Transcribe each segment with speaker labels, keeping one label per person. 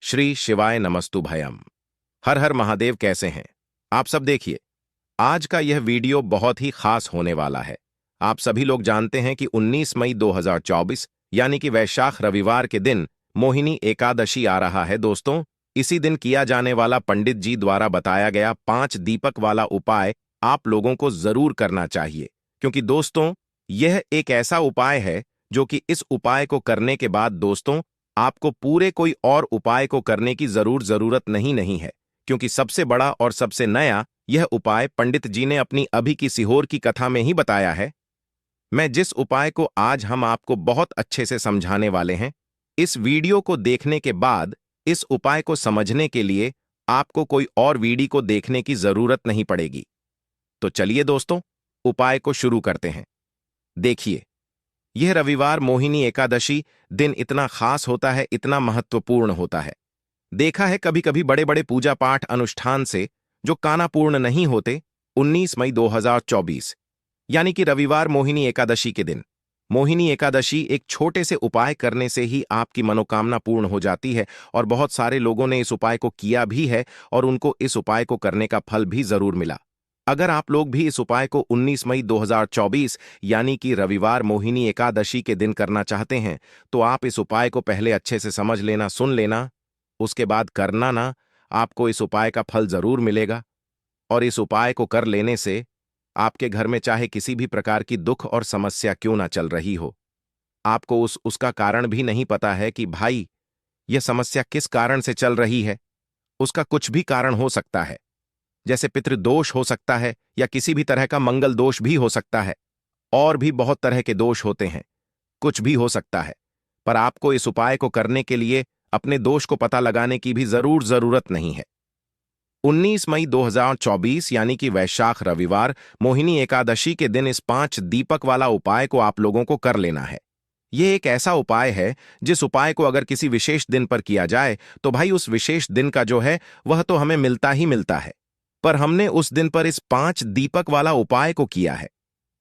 Speaker 1: श्री शिवाय नमस्तु भयम। हर हर महादेव। कैसे हैं आप सब? देखिए, आज का यह वीडियो बहुत ही खास होने वाला है। आप सभी लोग जानते हैं कि 19 मई 2024 यानी कि वैशाख रविवार के दिन मोहिनी एकादशी आ रहा है। दोस्तों, इसी दिन किया जाने वाला पंडित जी द्वारा बताया गया 5 दीपक वाला उपाय आप लोगों को जरूर करना चाहिए, क्योंकि दोस्तों यह एक ऐसा उपाय है जो कि इस उपाय को करने के बाद दोस्तों आपको पूरे कोई और उपाय को करने की जरूरत नहीं है, क्योंकि सबसे बड़ा और सबसे नया यह उपाय पंडित जी ने अपनी अभी की सीहोर की कथा में ही बताया है। मैं जिस उपाय को आज हम आपको बहुत अच्छे से समझाने वाले हैं, इस वीडियो को देखने के बाद इस उपाय को समझने के लिए आपको कोई और वीडियो को देखने की जरूरत नहीं पड़ेगी। तो चलिए दोस्तों, उपाय को शुरू करते हैं। देखिए, यह रविवार मोहिनी एकादशी दिन इतना खास होता है, इतना महत्वपूर्ण होता है। देखा है कभी कभी बड़े बड़े पूजा पाठ अनुष्ठान से जो कानापूर्ण नहीं होते। 19 मई 2024 यानी कि रविवार मोहिनी एकादशी के दिन, मोहिनी एकादशी एक छोटे से उपाय करने से ही आपकी मनोकामना पूर्ण हो जाती है। और बहुत सारे लोगों ने इस उपाय को किया भी है और उनको इस उपाय को करने का फल भी जरूर मिला। अगर आप लोग भी इस उपाय को 19 मई 2024 यानी कि रविवार मोहिनी एकादशी के दिन करना चाहते हैं, तो आप इस उपाय को पहले अच्छे से समझ लेना, सुन लेना, उसके बाद करना ना। आपको इस उपाय का फल जरूर मिलेगा। और इस उपाय को कर लेने से आपके घर में चाहे किसी भी प्रकार की दुख और समस्या क्यों ना चल रही हो, आपको उसका कारण भी नहीं पता है कि भाई यह समस्या किस कारण से चल रही है। उसका कुछ भी कारण हो सकता है, जैसे पितृदोष हो सकता है या किसी भी तरह का मंगल दोष भी हो सकता है। और भी बहुत तरह के दोष होते हैं, कुछ भी हो सकता है। पर आपको इस उपाय को करने के लिए अपने दोष को पता लगाने की भी जरूरत नहीं है। 19 मई 2024 यानी कि वैशाख रविवार मोहिनी एकादशी के दिन इस 5 दीपक वाला उपाय को आप लोगों को कर लेना है। यह एक ऐसा उपाय है जिस उपाय को अगर किसी विशेष दिन पर किया जाए तो भाई उस विशेष दिन का जो है वह तो हमें मिलता ही मिलता है। पर हमने उस दिन पर इस 5 दीपक वाला उपाय को किया है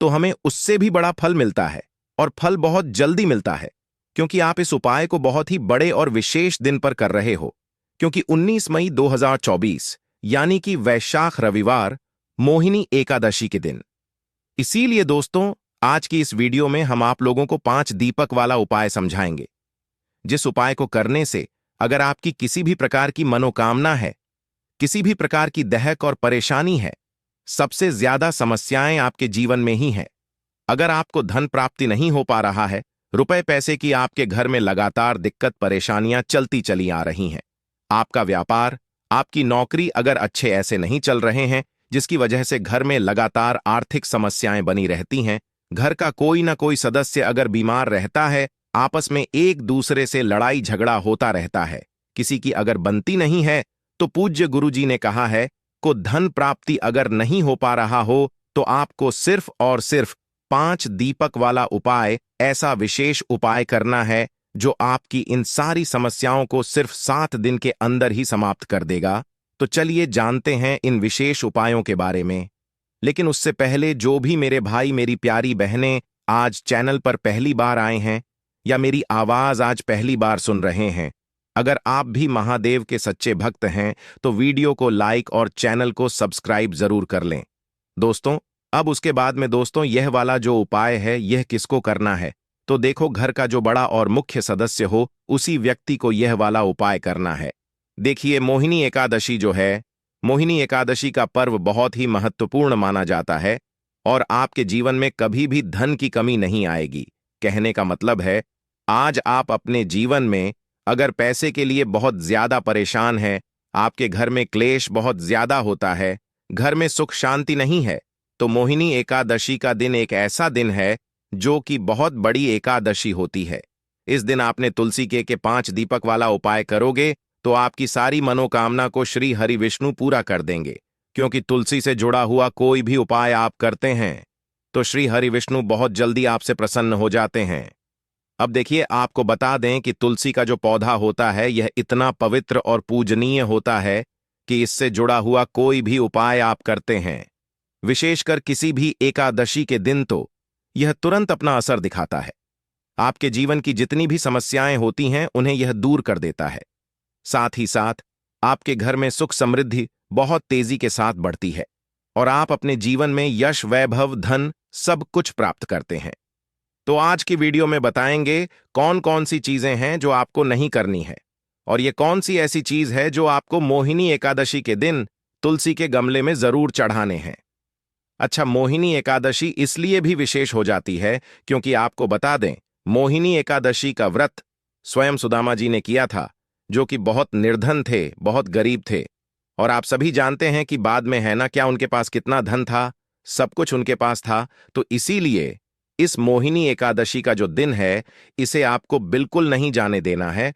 Speaker 1: तो हमें उससे भी बड़ा फल मिलता है, और फल बहुत जल्दी मिलता है, क्योंकि आप इस उपाय को बहुत ही बड़े और विशेष दिन पर कर रहे हो। क्योंकि 19 मई 2024 यानी कि वैशाख रविवार मोहिनी एकादशी के दिन। इसीलिए दोस्तों आज की इस वीडियो में हम आप लोगों को 5 दीपक वाला उपाय समझाएंगे, जिस उपाय को करने से अगर आपकी किसी भी प्रकार की मनोकामना है, किसी भी प्रकार की दहक और परेशानी है, सबसे ज्यादा समस्याएं आपके जीवन में ही हैं। अगर आपको धन प्राप्ति नहीं हो पा रहा है, रुपए पैसे की आपके घर में लगातार दिक्कत परेशानियां चलती चली आ रही हैं, आपका व्यापार, आपकी नौकरी अगर अच्छे ऐसे नहीं चल रहे हैं, जिसकी वजह से घर में लगातार आर्थिक समस्याएं बनी रहती हैं, घर का कोई ना कोई सदस्य अगर बीमार रहता है, आपस में एक दूसरे से लड़ाई झगड़ा होता रहता है, किसी की अगर बनती नहीं है, तो पूज्य गुरु जी ने कहा है को धन प्राप्ति अगर नहीं हो पा रहा हो तो आपको सिर्फ और सिर्फ 5 दीपक वाला उपाय, ऐसा विशेष उपाय करना है जो आपकी इन सारी समस्याओं को सिर्फ 7 दिन के अंदर ही समाप्त कर देगा। तो चलिए जानते हैं इन विशेष उपायों के बारे में। लेकिन उससे पहले जो भी मेरे भाई मेरी प्यारी बहनें आज चैनल पर पहली बार आए हैं या मेरी आवाज आज पहली बार सुन रहे हैं, अगर आप भी महादेव के सच्चे भक्त हैं तो वीडियो को लाइक और चैनल को सब्सक्राइब जरूर कर लें। दोस्तों अब उसके बाद में दोस्तों यह वाला जो उपाय है यह किसको करना है, तो देखो घर का जो बड़ा और मुख्य सदस्य हो उसी व्यक्ति को यह वाला उपाय करना है। देखिए, मोहिनी एकादशी जो है, मोहिनी एकादशी का पर्व बहुत ही महत्वपूर्ण माना जाता है और आपके जीवन में कभी भी धन की कमी नहीं आएगी। कहने का मतलब है, आज आप अपने जीवन में अगर पैसे के लिए बहुत ज्यादा परेशान हैं, आपके घर में क्लेश बहुत ज्यादा होता है, घर में सुख शांति नहीं है, तो मोहिनी एकादशी का दिन एक ऐसा दिन है जो कि बहुत बड़ी एकादशी होती है। इस दिन आपने तुलसी के 5 दीपक वाला उपाय करोगे तो आपकी सारी मनोकामना को श्री हरि विष्णु पूरा कर देंगे। क्योंकि तुलसी से जुड़ा हुआ कोई भी उपाय आप करते हैं तो श्री हरि विष्णु बहुत जल्दी आपसे प्रसन्न हो जाते हैं। अब देखिए, आपको बता दें कि तुलसी का जो पौधा होता है यह इतना पवित्र और पूजनीय होता है कि इससे जुड़ा हुआ कोई भी उपाय आप करते हैं, विशेषकर किसी भी एकादशी के दिन, तो यह तुरंत अपना असर दिखाता है। आपके जीवन की जितनी भी समस्याएं होती हैं उन्हें यह दूर कर देता है। साथ ही साथ आपके घर में सुख समृद्धि बहुत तेजी के साथ बढ़ती है और आप अपने जीवन में यश, वैभव, धन सब कुछ प्राप्त करते हैं। तो आज की वीडियो में बताएंगे कौन कौन सी चीजें हैं जो आपको नहीं करनी है और ये कौन सी ऐसी चीज है जो आपको मोहिनी एकादशी के दिन तुलसी के गमले में जरूर चढ़ाने हैं। अच्छा, मोहिनी एकादशी इसलिए भी विशेष हो जाती है क्योंकि आपको बता दें, मोहिनी एकादशी का व्रत स्वयं सुदामा जी ने किया था, जो कि बहुत निर्धन थे, बहुत गरीब थे। और आप सभी जानते हैं कि बाद में है ना, क्या उनके पास कितना धन था, सब कुछ उनके पास था। तो इसीलिए इस मोहिनी एकादशी का जो दिन है, इसे आपको बिल्कुल नहीं जाने देना है।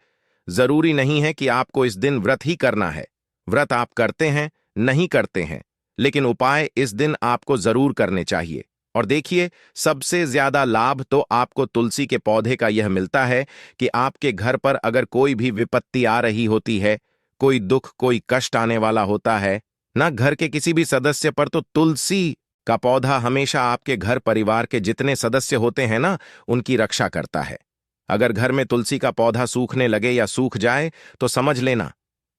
Speaker 1: जरूरी नहीं है कि आपको इस दिन व्रत ही करना है। व्रत आप करते हैं, नहीं करते हैं, लेकिन उपाय इस दिन आपको जरूर करने चाहिए। और देखिए, सबसे ज्यादा लाभ तो आपको तुलसी के पौधे का यह मिलता है कि आपके घर पर अगर कोई भी विपत्ति आ रही होती है, कोई दुख, कोई कष्ट आने वाला होता है ना, घर के किसी भी सदस्य पर, तो तुलसी का पौधा हमेशा आपके घर परिवार के जितने सदस्य होते हैं ना, उनकी रक्षा करता है। अगर घर में तुलसी का पौधा सूखने लगे या सूख जाए तो समझ लेना,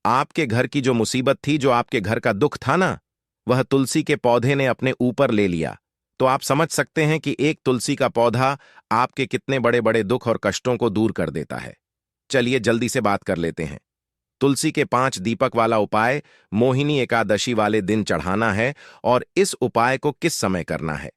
Speaker 1: आपके घर की जो मुसीबत थी, जो आपके घर का दुख था ना, वह तुलसी के पौधे ने अपने ऊपर ले लिया। तो आप समझ सकते हैं कि एक तुलसी का पौधा आपके कितने बड़े बड़े दुख और कष्टों को दूर कर देता है। चलिए जल्दी से बात कर लेते हैं। तुलसी के 5 दीपक वाला उपाय मोहिनी एकादशी वाले दिन चढ़ाना है और इस उपाय को किस समय करना है।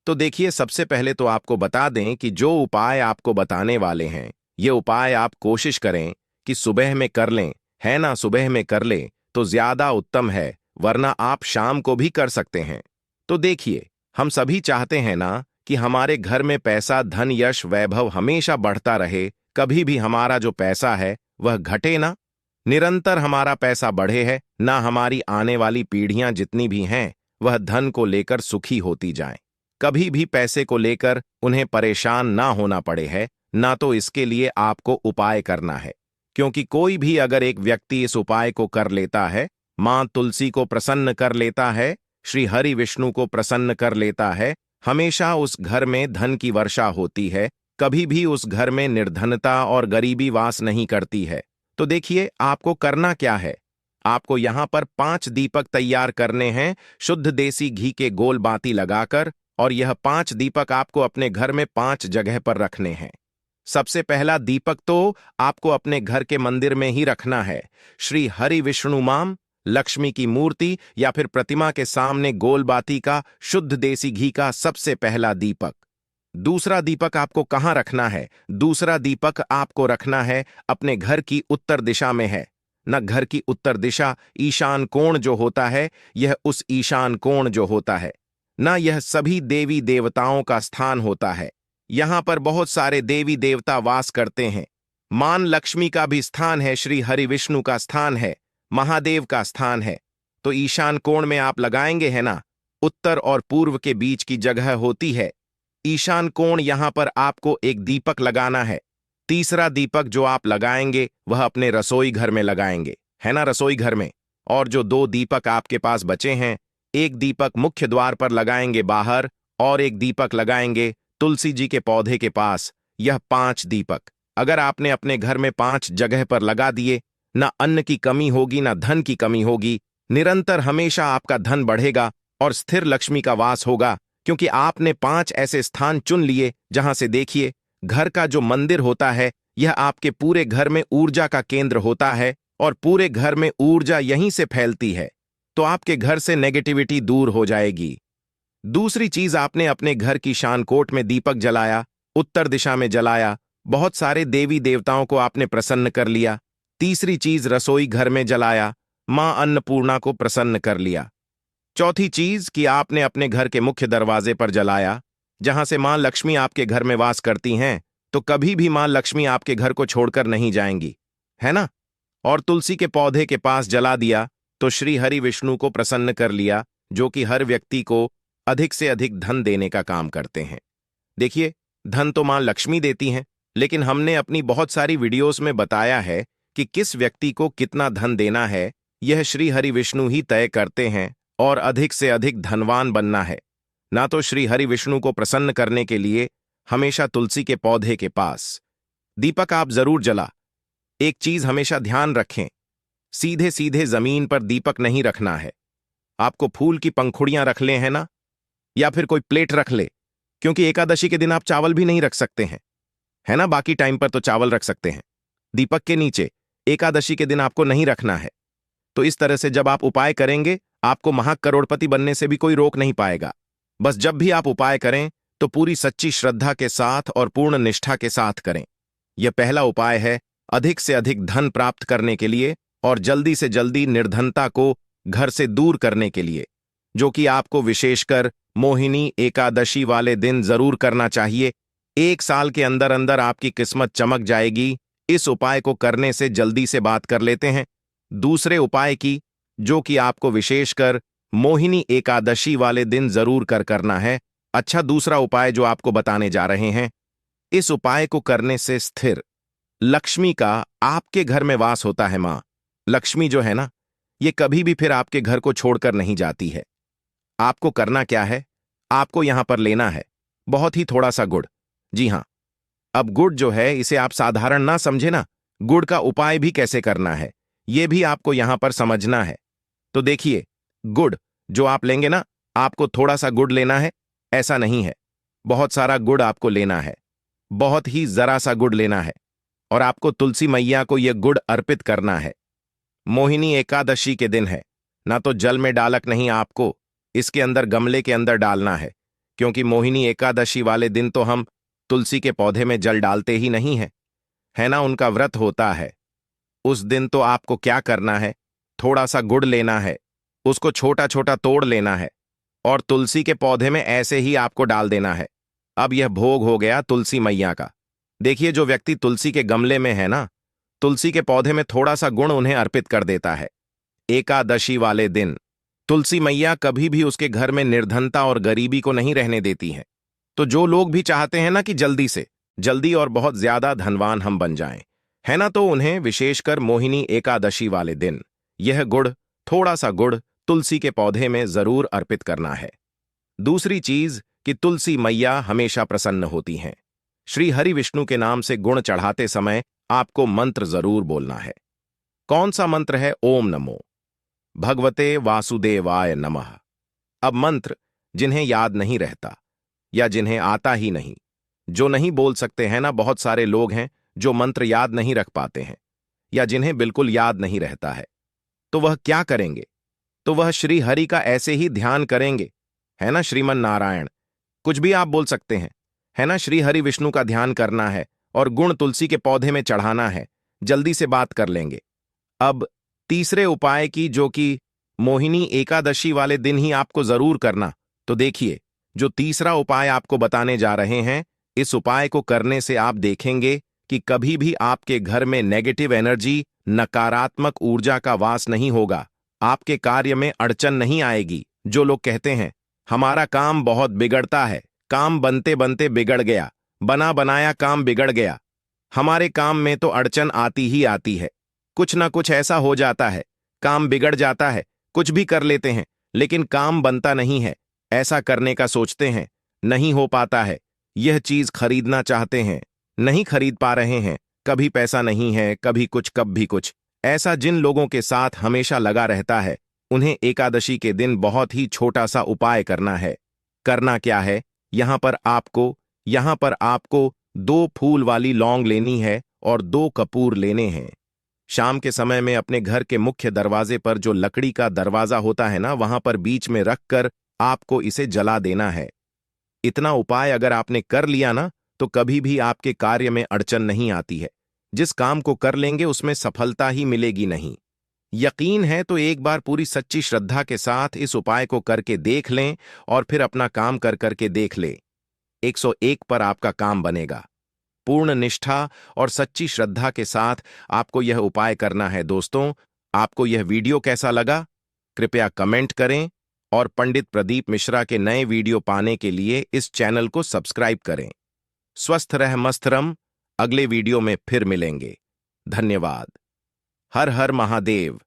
Speaker 1: तो देखिए, सबसे पहले तो आपको बता दें कि जो उपाय आपको बताने वाले हैं, ये उपाय आप कोशिश करें कि सुबह में कर लें, है ना, सुबह में कर लें तो ज्यादा उत्तम है, वरना आप शाम को भी कर सकते हैं। तो देखिए, हम सभी चाहते हैं ना कि हमारे घर में पैसा, धन, यश, वैभव हमेशा बढ़ता रहे, कभी भी हमारा जो पैसा है वह घटे ना, निरंतर हमारा पैसा बढ़े है ना, हमारी आने वाली पीढ़ियां जितनी भी हैं वह धन को लेकर सुखी होती जाएं, कभी भी पैसे को लेकर उन्हें परेशान ना होना पड़े है ना। तो इसके लिए आपको उपाय करना है, क्योंकि कोई भी अगर एक व्यक्ति इस उपाय को कर लेता है, मां तुलसी को प्रसन्न कर लेता है, श्री हरि विष्णु को प्रसन्न कर लेता है, हमेशा उस घर में धन की वर्षा होती है, कभी भी उस घर में निर्धनता और गरीबी वास नहीं करती है। तो देखिए, आपको करना क्या है, आपको यहां पर 5 दीपक तैयार करने हैं शुद्ध देसी घी के गोल बाती लगाकर, और यह 5 दीपक आपको अपने घर में 5 जगह पर रखने हैं। सबसे पहला दीपक तो आपको अपने घर के मंदिर में ही रखना है, श्री हरि विष्णु माम, लक्ष्मी की मूर्ति या फिर प्रतिमा के सामने गोल बाती का शुद्ध देसी घी का सबसे पहला दीपक। दूसरा दीपक आपको कहां रखना है? दूसरा दीपक आपको रखना है अपने घर की उत्तर दिशा में है न। घर की उत्तर दिशा, ईशान कोण जो होता है, यह उस ईशान कोण जो होता है ना, यह सभी देवी देवताओं का स्थान होता है। यहां पर बहुत सारे देवी देवता वास करते हैं। मान लक्ष्मी का भी स्थान है, श्री हरि विष्णु का स्थान है, महादेव का स्थान है। तो ईशान कोण में आप लगाएंगे है ना, उत्तर और पूर्व के बीच की जगह होती है ईशान कोण। यहां पर आपको एक दीपक लगाना है। तीसरा दीपक जो आप लगाएंगे वह अपने रसोई घर में लगाएंगे, है ना, रसोई घर में। और जो 2 दीपक आपके पास बचे हैं, एक दीपक मुख्य द्वार पर लगाएंगे बाहर, और एक दीपक लगाएंगे तुलसी जी के पौधे के पास। यह 5 दीपक अगर आपने अपने घर में 5 जगह पर लगा दिए, ना अन्न की कमी होगी, ना धन की कमी होगी, निरंतर हमेशा आपका धन बढ़ेगा और स्थिर लक्ष्मी का वास होगा, क्योंकि आपने 5 ऐसे स्थान चुन लिए जहां से देखिए, घर का जो मंदिर होता है, यह आपके पूरे घर में ऊर्जा का केंद्र होता है और पूरे घर में ऊर्जा यहीं से फैलती है। तो आपके घर से नेगेटिविटी दूर हो जाएगी। दूसरी चीज, आपने अपने घर की शानकोट में दीपक जलाया, उत्तर दिशा में जलाया, बहुत सारे देवी देवताओं को आपने प्रसन्न कर लिया। तीसरी चीज, रसोई घर में जलाया, मां अन्नपूर्णा को प्रसन्न कर लिया। चौथी चीज कि आपने अपने घर के मुख्य दरवाजे पर जलाया, जहां से मां लक्ष्मी आपके घर में वास करती हैं, तो कभी भी मां लक्ष्मी आपके घर को छोड़कर नहीं जाएंगी, है ना। और तुलसी के पौधे के पास जला दिया तो श्री हरि विष्णु को प्रसन्न कर लिया, जो कि हर व्यक्ति को अधिक से अधिक धन देने का काम करते हैं। देखिए, धन तो मां लक्ष्मी देती हैं, लेकिन हमने अपनी बहुत सारी वीडियोस में बताया है कि किस व्यक्ति को कितना धन देना है, यह श्री हरि विष्णु ही तय करते हैं। और अधिक से अधिक धनवान बनना है ना, तो श्री हरि विष्णु को प्रसन्न करने के लिए हमेशा तुलसी के पौधे के पास दीपक आप जरूर जला। एक चीज हमेशा ध्यान रखें सीधे सीधे जमीन पर दीपक नहीं रखना है। आपको फूल की पंखुड़ियां रख ले, है ना, या फिर कोई प्लेट रख ले, क्योंकि एकादशी के दिन आप चावल भी नहीं रख सकते हैं, है ना। बाकी टाइम पर तो चावल रख सकते हैं। दीपक के नीचे एकादशी के दिन आपको नहीं रखना है। तो इस तरह से जब आप उपाय करेंगे, आपको महाकरोड़पति बनने से भी कोई रोक नहीं पाएगा। बस जब भी आप उपाय करें तो पूरी सच्ची श्रद्धा के साथ और पूर्ण निष्ठा के साथ करें। यह पहला उपाय है अधिक से अधिक धन प्राप्त करने के लिए और जल्दी से जल्दी निर्धनता को घर से दूर करने के लिए, जो कि आपको विशेषकर मोहिनी एकादशी वाले दिन जरूर करना चाहिए। 1 साल के अंदर अंदर आपकी किस्मत चमक जाएगी। इस उपाय को करने से जल्दी से बात कर लेते हैं दूसरे उपाय की, जो कि आपको विशेषकर मोहिनी एकादशी वाले दिन जरूर करना है। अच्छा, दूसरा उपाय जो आपको बताने जा रहे हैं, इस उपाय को करने से स्थिर लक्ष्मी का आपके घर में वास होता है। मां लक्ष्मी जो है ना, ये कभी भी फिर आपके घर को छोड़कर नहीं जाती है। आपको करना क्या है, आपको यहां पर लेना है बहुत ही थोड़ा सा गुड़। जी हां, अब गुड़ जो है इसे आप साधारण ना समझे ना, गुड़ का उपाय भी कैसे करना है यह भी आपको यहां पर समझना है। तो देखिए, गुड़ जो आप लेंगे ना, आपको थोड़ा सा गुड़ लेना है, ऐसा नहीं है, बहुत सारा गुड़ आपको लेना है, बहुत ही जरा सा गुड़ लेना है। और आपको तुलसी मैया को यह गुड़ अर्पित करना है। मोहिनी एकादशी के दिन है ना, तो जल में डालक नहीं, आपको इसके अंदर गमले के अंदर डालना है, क्योंकि मोहिनी एकादशी वाले दिन तो हम तुलसी के पौधे में जल डालते ही नहीं है ना, उनका व्रत होता है। उस दिन तो आपको क्या करना है, थोड़ा सा गुड़ लेना है, उसको छोटा छोटा तोड़ लेना है और तुलसी के पौधे में ऐसे ही आपको डाल देना है। अब यह भोग हो गया तुलसी मैया का। देखिए, जो व्यक्ति तुलसी के गमले में है ना, तुलसी के पौधे में थोड़ा सा गुण उन्हें अर्पित कर देता है। एकादशी वाले दिन तुलसी मैया कभी भी उसके घर में निर्धनता और गरीबी को नहीं रहने देती हैं। तो जो लोग भी चाहते हैं ना कि जल्दी से जल्दी और बहुत ज्यादा धनवान हम बन जाएं, है ना, तो उन्हें विशेषकर मोहिनी एकादशी वाले दिन यह गुड़, थोड़ा सा गुड़ तुलसी के पौधे में जरूर अर्पित करना है। दूसरी चीज कि तुलसी मैया हमेशा प्रसन्न होती हैं। श्री हरि विष्णु के नाम से गुण चढ़ाते समय आपको मंत्र जरूर बोलना है। कौन सा मंत्र है? ओम नमो भगवते वासुदेवाय नमः। अब मंत्र जिन्हें याद नहीं रहता या जिन्हें आता ही नहीं, जो नहीं बोल सकते हैं ना, बहुत सारे लोग हैं जो मंत्र याद नहीं रख पाते हैं या जिन्हें बिल्कुल याद नहीं रहता है, तो वह क्या करेंगे? तो वह श्री हरि का ऐसे ही ध्यान करेंगे, है ना, श्रीमन नारायण, कुछ भी आप बोल सकते हैं, है ना। श्री हरि विष्णु का ध्यान करना है और गुण तुलसी के पौधे में चढ़ाना है, जल्दी से बात कर लेंगे। अब तीसरे उपाय की, जो कि मोहिनी एकादशी वाले दिन ही आपको जरूर करना। तो देखिए, जो तीसरा उपाय आपको बताने जा रहे हैं, इस उपाय को करने से आप देखेंगे कि कभी भी आपके घर में नेगेटिव एनर्जी, नकारात्मक ऊर्जा का वास नहीं होगा। आपके कार्य में अड़चन नहीं आएगी। जो लोग कहते हैं हमारा काम बहुत बिगड़ता है, काम बनते बनते बिगड़ गया, बना बनाया काम बिगड़ गया, हमारे काम में तो अड़चन आती ही आती है, कुछ ना कुछ ऐसा हो जाता है, काम बिगड़ जाता है, कुछ भी कर लेते हैं लेकिन काम बनता नहीं है, ऐसा करने का सोचते हैं, नहीं हो पाता है, यह चीज खरीदना चाहते हैं, नहीं खरीद पा रहे हैं, कभी पैसा नहीं है, कभी कुछ कभी कुछ, ऐसा जिन लोगों के साथ हमेशा लगा रहता है, उन्हें एकादशी के दिन बहुत ही छोटा सा उपाय करना है। करना क्या है? यहां पर आपको 2 फूल वाली लौंग लेनी है और 2 कपूर लेने हैं। शाम के समय में अपने घर के मुख्य दरवाजे पर जो लकड़ी का दरवाजा होता है ना, वहां पर बीच में रखकर आपको इसे जला देना है। इतना उपाय अगर आपने कर लिया ना, तो कभी भी आपके कार्य में अड़चन नहीं आती है। जिस काम को कर लेंगे उसमें सफलता ही मिलेगी नहीं। यकीन है तो एक बार पूरी सच्ची श्रद्धा के साथ इस उपाय को करके देख लें और फिर अपना काम कर करके देख ले। 101 पर आपका काम बनेगा। पूर्ण निष्ठा और सच्ची श्रद्धा के साथ आपको यह उपाय करना है। दोस्तों, आपको यह वीडियो कैसा लगा? कृपया कमेंट करें और पंडित प्रदीप मिश्रा के नए वीडियो पाने के लिए इस चैनल को सब्सक्राइब करें। स्वस्थ रह मस्त रम, अगले वीडियो में फिर मिलेंगे। धन्यवाद। हर हर महादेव।